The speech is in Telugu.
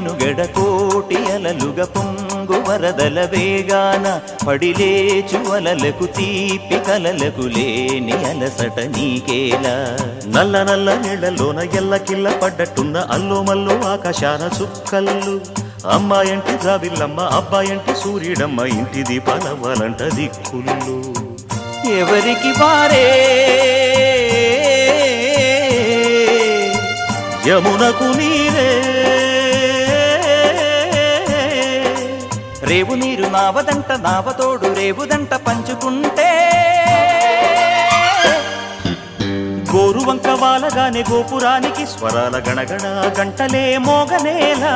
మనుగడ కోటి అలలుగా పొంగు వరదల వేగాన పడిలేచు అలలకు తీపి కలలకు లేని అలసట నీకేలా నల్ల నల్ల నీళ్లలోన ఎల్లకిల్ల పడ్డట్టున్న అల్లోమల్లో ఆకాశాన చుక్కల్లు అమ్మాయంటి జాబిల్లమ్మ అబ్బాయంటి సూర్యుడమ్మ ఇంటి దీపాలవ్వాలంట దిక్కులు ఎవరికి వారే యమునకు నీరే రేవు నీరు నావదంట నావతోడు రేవుదంట పంచుకుంటే గోరువంక వాలగానే గోపురానికి స్వరాల గణగణ గంటలే మోగనేలా